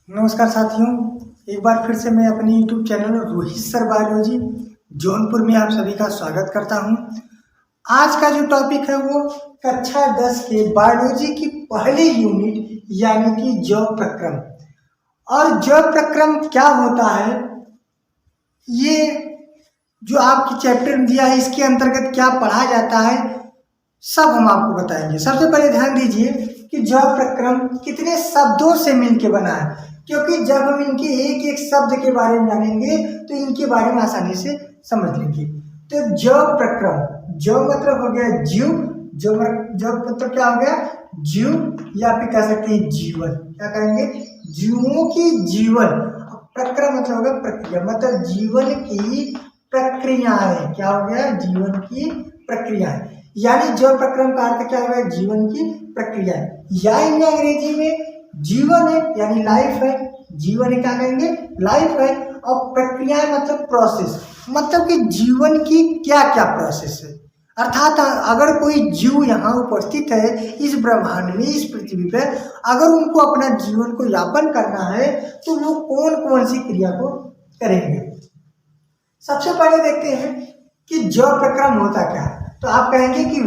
नमस्कार साथियों, एक बार फिर से मैं अपने YouTube channel Rohit sir biology Jaunpur में आप सभी का स्वागत करता हूं। आज का जो टॉपिक है वो कक्षा 10 के बायोलॉजी की पहली यूनिट यानी कि जैव प्रक्रम। और जैव प्रक्रम क्या होता है, ये जो आपके चैप्टर में दिया है इसके अंतर्गत क्या पढ़ा जाता है, सब हम आपको बताएंगे। सबसे पहले ध्यान दीजिए कि जैव प्रक्रम कितने शब्दों से मिलकर बना है, क्योंकि जब हम इनके एक एक शब्द के बारे में जानेंगे तो इनके बारे में आसानी से समझ लेंगे। तो जैव प्रक्रम, जैव मतलब हो गया जीव, जैव मतलब क्या हो गया जीव, या फिर कह सकते हैं जीवन। क्या कहेंगे, जीवों की जीवन। प्रक्रम मतलब होगा प्रक्रिया, मतलब जीवन की प्रक्रियाएं। क्या हो गया, जीवन की प्रक्रियाएं। यानी जैव प्रक्रम का अर्थ क्या होगा, जीवन की प्रक्रिया। या इनमें अंग्रेजी में जीवन है यानी लाइफ है, जीवन है क्या कहेंगे, लाइफ है। और प्रक्रियाएं मतलब प्रोसेस, मतलब कि जीवन की क्या क्या प्रोसेस है। अर्थात अगर कोई जीव यहाँ उपस्थित है इस ब्रह्मांड में, इस पृथ्वी पर, अगर उनको अपना जीवन को यापन करना है तो वो कौन कौन सी क्रिया को करेंगे। सबसे पहले देखते हैं कि जैव प्रक्रम होता क्या है। तो आप कहेंगे कि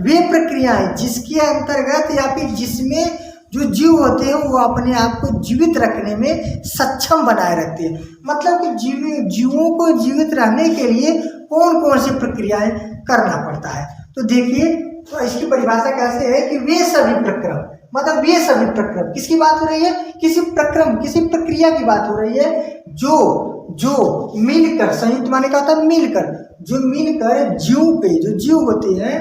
वे प्रक्रियाएं जिसके अंतर्गत या फिर जिसमें जो जीव होते हैं वो अपने आप को जीवित रखने में सक्षम बनाए रखते हैं। मतलब कि जीवों को जीवित रहने के लिए कौन कौन सी प्रक्रियाएं करना पड़ता है। तो देखिए, तो इसकी परिभाषा कैसे है कि वे सभी प्रक्रम, मतलब वे सभी प्रक्रम, किसकी बात हो रही है, किसी प्रक्रम किसी प्रक्रिया की बात हो रही है जो मिलकर, संयुक्त माने क्या होता है, मिलकर, जो मिलकर जो जीव होते हैं,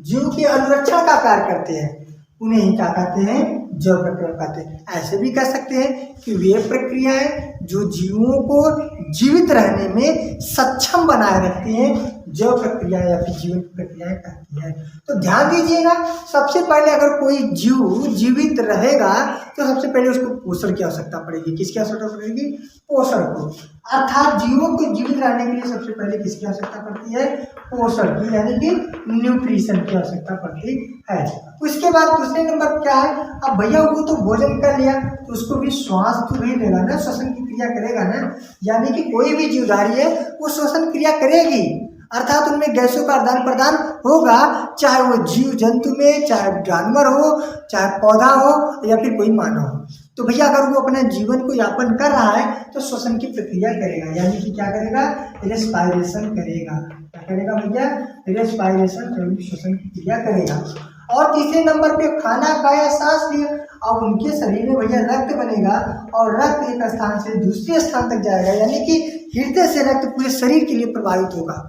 जीव के अनुरक्षण का कार्य करते हैं, उन्हें ही क्या कहते हैं, जैव प्रक्रम कहते हैं। ऐसे भी कह सकते हैं कि वे प्रक्रियाएं जो जीवों को जीवित रहने में सक्षम बनाए रखती हैं, जैव प्रक्रिया या फिर जीवन प्रक्रियाएं कहती हैं। तो ध्यान दीजिएगा, सबसे पहले अगर कोई जीव जीवित रहेगा तो सबसे पहले उसको पोषण की आवश्यकता पड़ेगी। किसकी आवश्यकता पड़ेगी, पोषण को। अर्थात जीवों को जीवित रहने के लिए सबसे पहले किसकी आवश्यकता पड़ती है, पोषण की, यानी कि न्यूट्रिशन की आवश्यकता पड़ती है। उसके बाद दूसरे नंबर क्या है, अब भैया वो तो भोजन कर लिया तो उसको भी श्वास तो भी लेगा ना, श्वसन की क्रिया करेगा ना। यानी कि कोई भी जीवधारी है वो श्वसन क्रिया करेगी, अर्थात उनमें गैसों का आदान प्रदान होगा, चाहे वो जीव जंतु में, चाहे जानवर हो, चाहे पौधा हो या फिर कोई मानव हो। तो भैया अगर वो अपने जीवन को यापन कर रहा है तो श्वसन की प्रक्रिया करेगा, यानी कि क्या करेगा, रेस्पायरेशन करेगा। क्या करेगा भैया, रेस्पायरेशन, श्वसन की क्रिया करेगा। और तीसरे नंबर पे खाना खाया, सांस लिया, अब उनके शरीर में भैया रक्त बनेगा और रक्त एक स्थान से दूसरे स्थान तक जाएगा, यानी कि हृदय से रक्त पूरे शरीर के लिए प्रभावित होगा।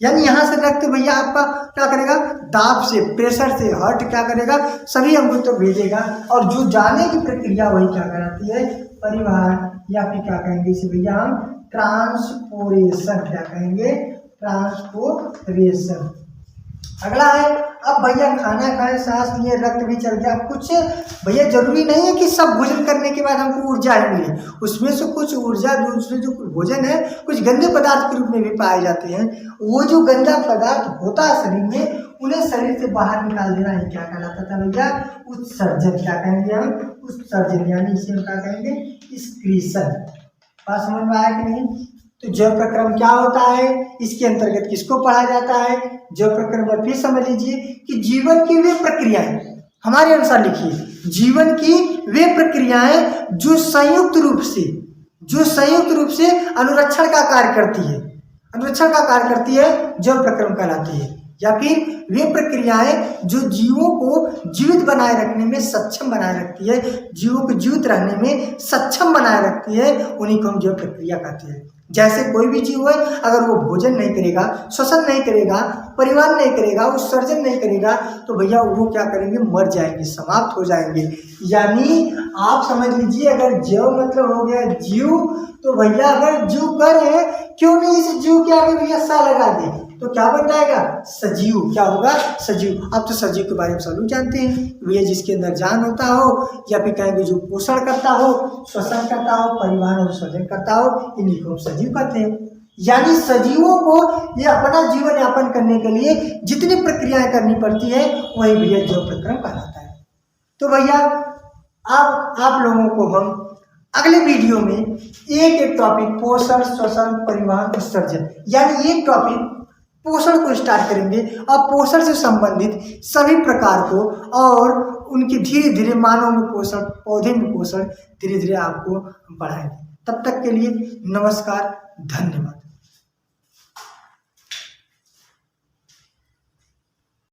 यानी यहाँ से रक्त भैया आपका क्या करेगा, दाब से, प्रेशर से हार्ट क्या करेगा, सभी अंगों तक भेजेगा। और जो जाने की प्रक्रिया वही क्या कराती है, परिवहन, या फिर क्या कहेंगे इसे भैया हम ट्रांसपोरेशन। क्या कहेंगे, ट्रांसपोरेशन। अगला है, अब भैया खाना खाए, सांस लिए, रक्त भी चल गया। कुछ भैया जरूरी नहीं है कि सब भोजन करने के बाद हमको ऊर्जा ही मिले, उसमें से कुछ ऊर्जा दूसरे जो भोजन है कुछ गंदे पदार्थ के रूप में भी पाए जाते हैं। वो जो गंदा पदार्थ होता है शरीर में, उन्हें शरीर से बाहर निकाल देना ही क्या कहलाता था भैया, उत्सर्जन। क्या कहेंगे हम, उत्सर्जन, यानी इसे हम क्या कहेंगे, एक्सक्रीशन। बात समझ में आया कि नहीं। तो जैव प्रक्रम क्या होता है, इसके अंतर्गत किसको पढ़ा जाता है। जैव प्रक्रम फिर समझ लीजिए कि जीवन की वे प्रक्रियाएं, हमारे अनुसार लिखिए, जीवन की वे प्रक्रियाएं जो संयुक्त रूप से अनुरक्षण का कार्य करती है, जैव प्रक्रम कहलाती है। या फिर वे प्रक्रियाएं जो जीवों को जीवित बनाए रखने में सक्षम बनाए रखती है, जीवों को जीवित रहने में सक्षम बनाए रखती है, उन्हीं को हम जैव प्रक्रिया कहते हैं। जैसे कोई भी जीव है, अगर वो भोजन नहीं करेगा, श्वसन नहीं करेगा, परिवहन नहीं करेगा, उत्सर्जन नहीं करेगा, तो भैया वो क्या करेंगे, मर जाएंगे, समाप्त हो जाएंगे। यानी आप समझ लीजिए, अगर जैव मतलब हो गया जीव, तो भैया अगर जीव कर है, क्यों नहीं इस जीव के आगे भैया सा लगा दे, तो क्या बन जाएगा, सजीव। क्या होगा, सजीव। अब तो सजीव के बारे में सभी जानते हैं, भैया जिसके अंदर जान होता हो, या फिर कहेंगे जो पोषण करता हो, श्वसन करता हो, परिवहन और उत्सर्जन करता हो, इन्हीं को सजीव कहते हैं। यानी सजीवों को ये अपना जीवन यापन करने के लिए जितनी प्रक्रियाएं करनी पड़ती है वही भैया जैव प्रक्रम कहलाता है। तो भैया अब आप लोगों को हम अगले वीडियो में एक एक टॉपिक पोषण, श्वसन, परिवहन, उत्सर्जन, यानी एक टॉपिक पोषण को स्टार्ट करेंगे और पोषण से संबंधित सभी प्रकार को और उनकी धीरे धीरे मानव में पोषण, पौधे में पोषण धीरे धीरे आपको बढ़ाएंगे। तब तक के लिए नमस्कार, धन्यवाद।